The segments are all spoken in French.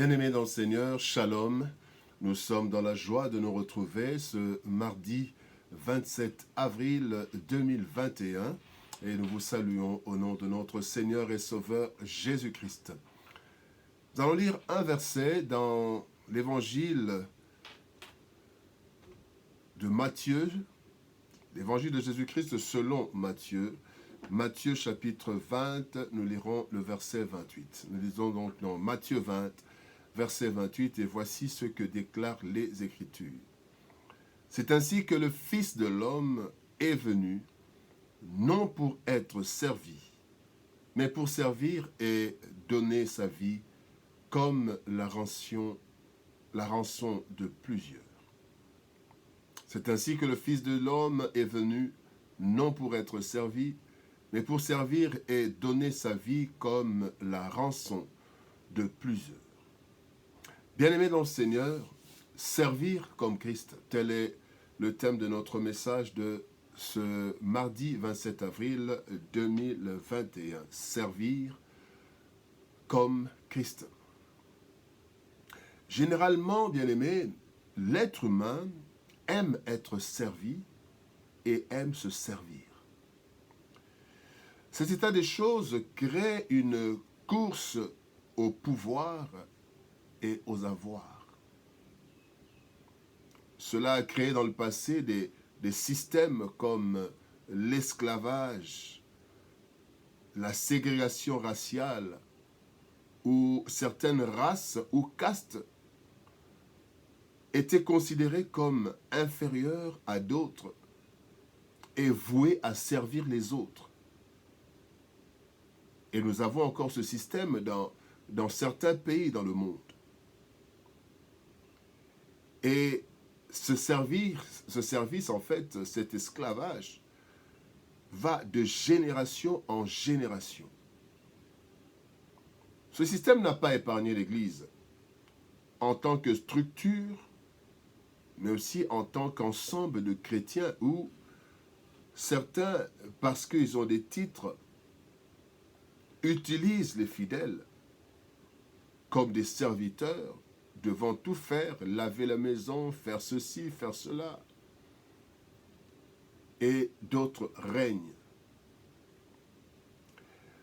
Bien-aimés dans le Seigneur, Shalom. Nous sommes dans la joie de nous retrouver ce mardi 27 avril 2021 et nous vous saluons au nom de notre Seigneur et Sauveur Jésus-Christ. Nous allons lire un verset dans l'évangile de Matthieu, l'évangile de Jésus-Christ selon Matthieu. Matthieu chapitre 20, nous lirons le verset 28. Nous lisons donc dans Matthieu 20, verset 28, et voici ce que déclarent les Écritures. C'est ainsi que le Fils de l'homme est venu, non pour être servi, mais pour servir et donner sa vie comme la rançon de plusieurs. C'est ainsi que le Fils de l'homme est venu, non pour être servi, mais pour servir et donner sa vie comme la rançon de plusieurs. Bien-aimés dans le Seigneur, servir comme Christ, tel est le thème de notre message de ce mardi 27 avril 2021. Servir comme Christ. Généralement, bien-aimés, l'être humain aime être servi et aime se servir. Cet état des choses crée une course au pouvoir et aux avoirs. Cela a créé dans le passé des systèmes comme l'esclavage, la ségrégation raciale, où certaines races ou castes étaient considérées comme inférieures à d'autres et vouées à servir les autres. Et nous avons encore ce système dans certains pays dans le monde. Et ce service, en fait, cet esclavage, va de génération en génération. Ce système n'a pas épargné l'Église en tant que structure, mais aussi en tant qu'ensemble de chrétiens où certains, parce qu'ils ont des titres, utilisent les fidèles comme des serviteurs, devant tout faire, laver la maison, faire ceci, faire cela. Et d'autres règnent.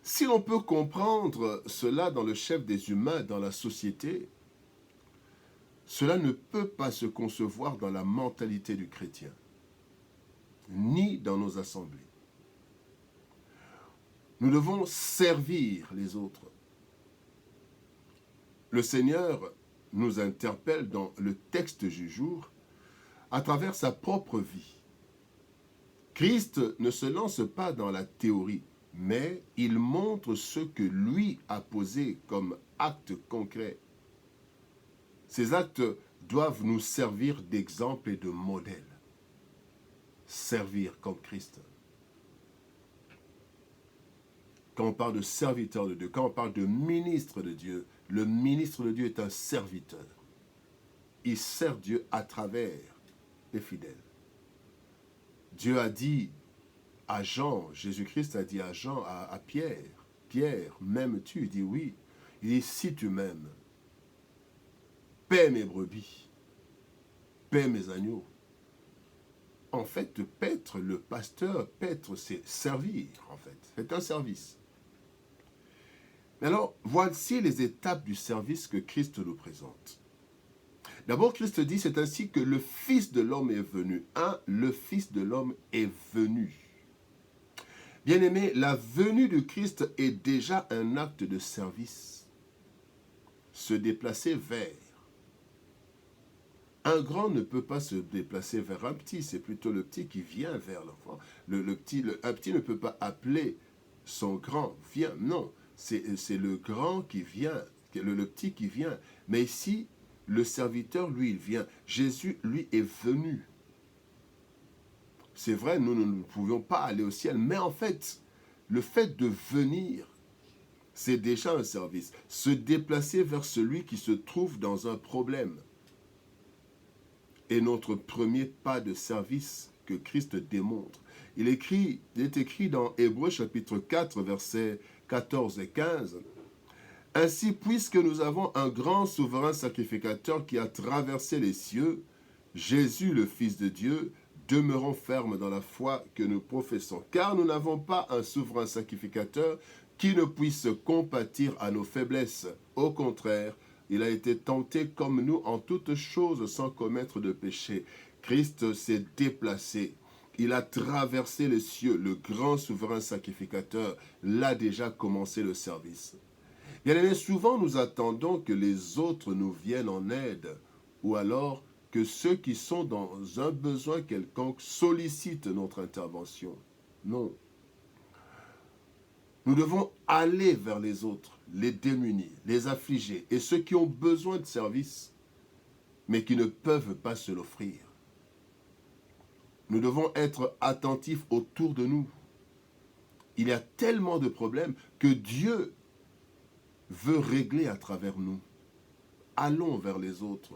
Si l'on peut comprendre cela dans le chef des humains, dans la société, cela ne peut pas se concevoir dans la mentalité du chrétien, ni dans nos assemblées. Nous devons servir les autres. Le Seigneur nous interpelle dans le texte du jour à travers sa propre vie. Christ ne se lance pas dans la théorie, mais il montre ce que lui a posé comme acte concret. Ces actes doivent nous servir d'exemple et de modèle. Servir comme Christ. Quand on parle de serviteur de Dieu, quand on parle de ministre de Dieu, le ministre de Dieu est un serviteur. Il sert Dieu à travers les fidèles. Dieu a dit à Jean, Jésus-Christ a dit à Jean, à Pierre, « Pierre, m'aimes-tu » Il dit « Oui ». Il dit « Si tu m'aimes, paie mes brebis, paie mes agneaux ». En fait, paître, le pasteur, paître, c'est servir, en fait. C'est un service. Alors, voici les étapes du service que Christ nous présente. D'abord, Christ dit, c'est ainsi que le Fils de l'homme est venu. Le Fils de l'homme est venu. Bien-aimé, la venue de Christ est déjà un acte de service. Se déplacer vers. Un grand ne peut pas se déplacer vers un petit, c'est plutôt le petit qui vient vers l'enfant. Un petit ne peut pas appeler son grand, viens, non. C'est le grand qui vient, le petit qui vient. Mais ici, le serviteur, lui, il vient. Jésus, lui, est venu. C'est vrai, nous ne pouvions pas aller au ciel. Mais en fait, le fait de venir, c'est déjà un service. Se déplacer vers celui qui se trouve dans un problème est notre premier pas de service que Christ démontre. Il est écrit dans Hébreux chapitre 4, versets 14 et 15, Ainsi, puisque nous avons un grand souverain sacrificateur qui a traversé les cieux, Jésus, le Fils de Dieu, demeurons fermes dans la foi que nous professons. Car nous n'avons pas un souverain sacrificateur qui ne puisse compatir à nos faiblesses. Au contraire, il a été tenté comme nous en toutes choses sans commettre de péché. Christ s'est déplacé. Il a traversé les cieux. Le grand souverain sacrificateur l'a déjà commencé le service. Bien-aimés, souvent nous attendons que les autres nous viennent en aide, ou alors que ceux qui sont dans un besoin quelconque sollicitent notre intervention. Non. Nous devons aller vers les autres, les démunis, les affligés et ceux qui ont besoin de service, mais qui ne peuvent pas se l'offrir. Nous devons être attentifs autour de nous. Il y a tellement de problèmes que Dieu veut régler à travers nous. Allons vers les autres.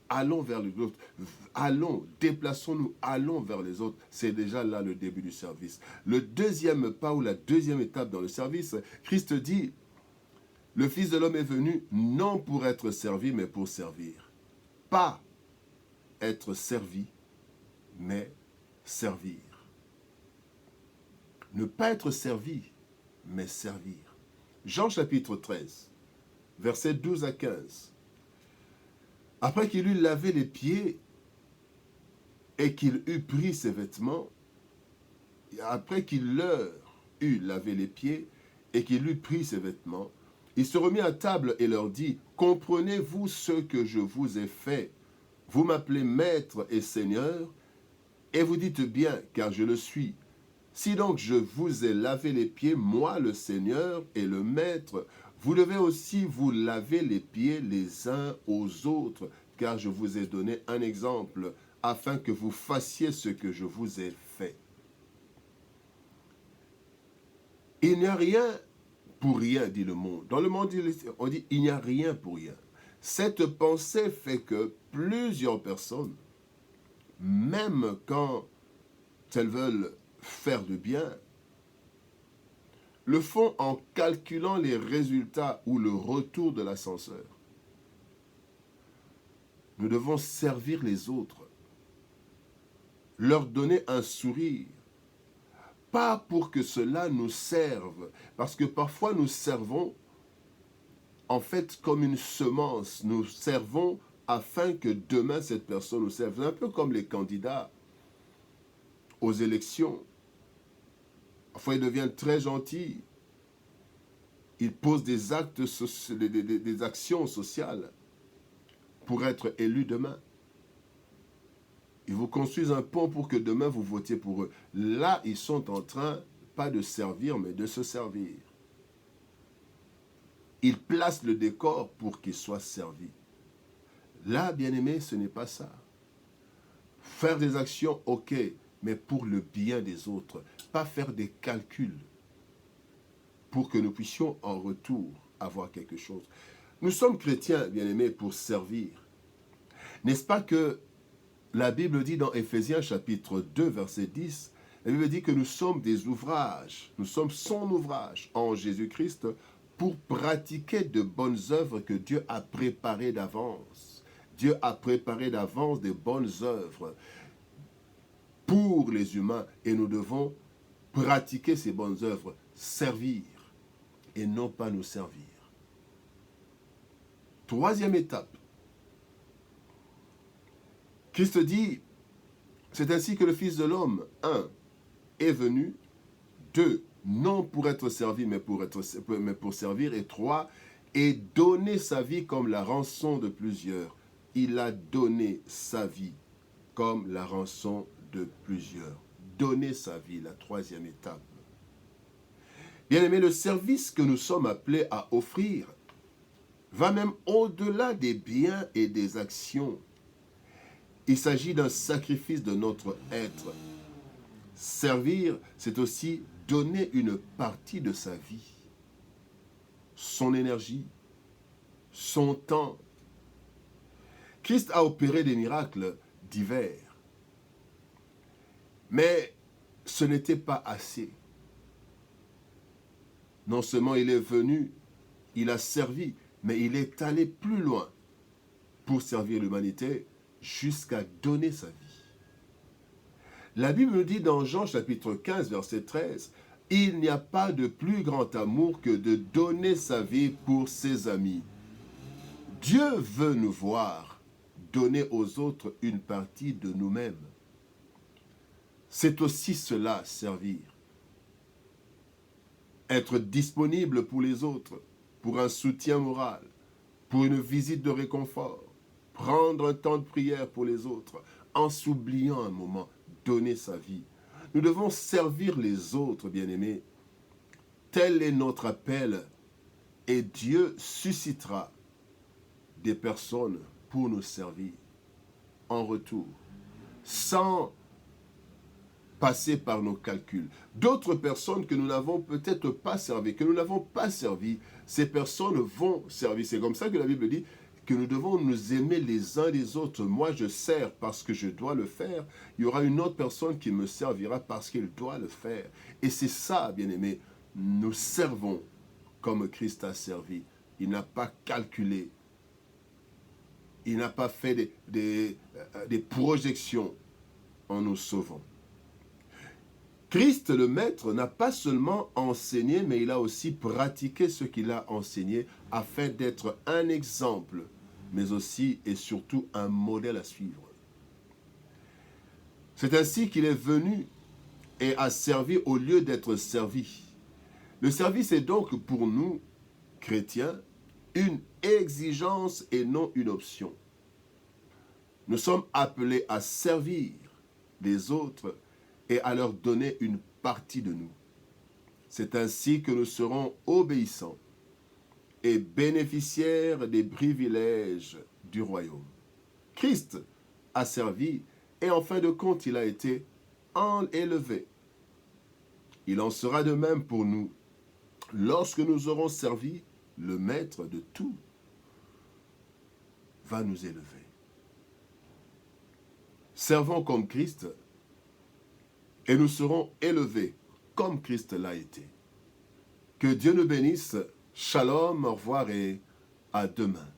Allons vers les autres. Allons, déplaçons-nous, allons vers les autres. C'est déjà là le début du service. Le deuxième pas ou la deuxième étape dans le service, Christ dit, le Fils de l'homme est venu non pour être servi, mais pour servir. Pas être servi, mais servir. Ne pas être servi, mais servir. Jean chapitre 13, versets 12 à 15. Après qu'il eut lavé les pieds et qu'il eut pris ses vêtements, après qu'il leur eut lavé les pieds et qu'il eut pris ses vêtements, il se remit à table et leur dit, « Comprenez-vous ce que je vous ai fait? Vous m'appelez Maître et Seigneur, et vous dites bien, car je le suis. Si donc je vous ai lavé les pieds, moi le Seigneur et le Maître, vous devez aussi vous laver les pieds les uns aux autres, car je vous ai donné un exemple, afin que vous fassiez ce que je vous ai fait. » Il n'y a rien pour rien, dit le monde. Dans le monde, on dit il n'y a rien pour rien. Cette pensée fait que plusieurs personnes, même quand elles veulent faire du bien, le font en calculant les résultats ou le retour de l'ascenseur. Nous devons servir les autres, leur donner un sourire, pas pour que cela nous serve, parce que parfois nous servons en fait comme une semence, nous servons afin que demain cette personne nous serve. C'est un peu comme les candidats aux élections. Parfois, ils deviennent très gentils. Ils posent des actes, des actions sociales pour être élus demain. Ils vous construisent un pont pour que demain vous votiez pour eux. Là, ils sont en train, pas de servir, mais de se servir. Ils placent le décor pour qu'ils soient servis. Là, bien-aimé, ce n'est pas ça. Faire des actions, ok, mais pour le bien des autres. Pas faire des calculs pour que nous puissions en retour avoir quelque chose. Nous sommes chrétiens, bien-aimés, pour servir. N'est-ce pas que la Bible dit dans Éphésiens chapitre 2, verset 10, la Bible dit que nous sommes des ouvrages, nous sommes son ouvrage en Jésus-Christ pour pratiquer de bonnes œuvres que Dieu a préparées d'avance. Dieu a préparé d'avance des bonnes œuvres pour les humains et nous devons pratiquer ces bonnes œuvres, servir et non pas nous servir. Troisième étape. Christ dit, c'est ainsi que le Fils de l'homme, 1, est venu, 2, non pour être servi, mais pour servir, et 3, et donner sa vie comme la rançon de plusieurs. Il a donné sa vie comme la rançon de plusieurs. Donner sa vie, la troisième étape. Bien-aimé, le service que nous sommes appelés à offrir va même au-delà des biens et des actions. Il s'agit d'un sacrifice de notre être. Servir, c'est aussi donner une partie de sa vie, son énergie, son temps. Christ a opéré des miracles divers, mais ce n'était pas assez. Non seulement il est venu il a servi, mais il est allé plus loin pour servir l'humanité jusqu'à donner sa vie. La Bible nous dit dans Jean chapitre 15, verset 13, « Il n'y a pas de plus grand amour que de donner sa vie pour ses amis. » Dieu veut nous voir donner aux autres une partie de nous-mêmes. C'est aussi cela, servir. Être disponible pour les autres, pour un soutien moral, pour une visite de réconfort, prendre un temps de prière pour les autres, en s'oubliant un moment, donner sa vie. Nous devons servir les autres, bien-aimés. Tel est notre appel, et Dieu suscitera des personnes pour nous servir en retour, sans passer par nos calculs. D'autres personnes que nous n'avons peut-être pas servi, que nous n'avons pas servi, ces personnes vont servir. C'est comme ça que la Bible dit que nous devons nous aimer les uns les autres. Moi, je sers parce que je dois le faire. Il y aura une autre personne qui me servira parce qu'elle doit le faire. Et c'est ça, bien-aimés, nous servons comme Christ a servi. Il n'a pas calculé. Il n'a pas fait des projections en nous sauvant. Christ, le Maître, n'a pas seulement enseigné, mais il a aussi pratiqué ce qu'il a enseigné afin d'être un exemple, mais aussi et surtout un modèle à suivre. C'est ainsi qu'il est venu et a servi au lieu d'être servi. Le service est donc pour nous, chrétiens, une exigence et non une option. Nous sommes appelés à servir les autres et à leur donner une partie de nous. C'est ainsi que nous serons obéissants et bénéficiaires des privilèges du royaume. Christ a servi et en fin de compte, il a été élevé. Il en sera de même pour nous. Lorsque nous aurons servi, le Maître de tout va nous élever. Servons comme Christ et nous serons élevés comme Christ l'a été. Que Dieu nous bénisse. Shalom, au revoir et à demain.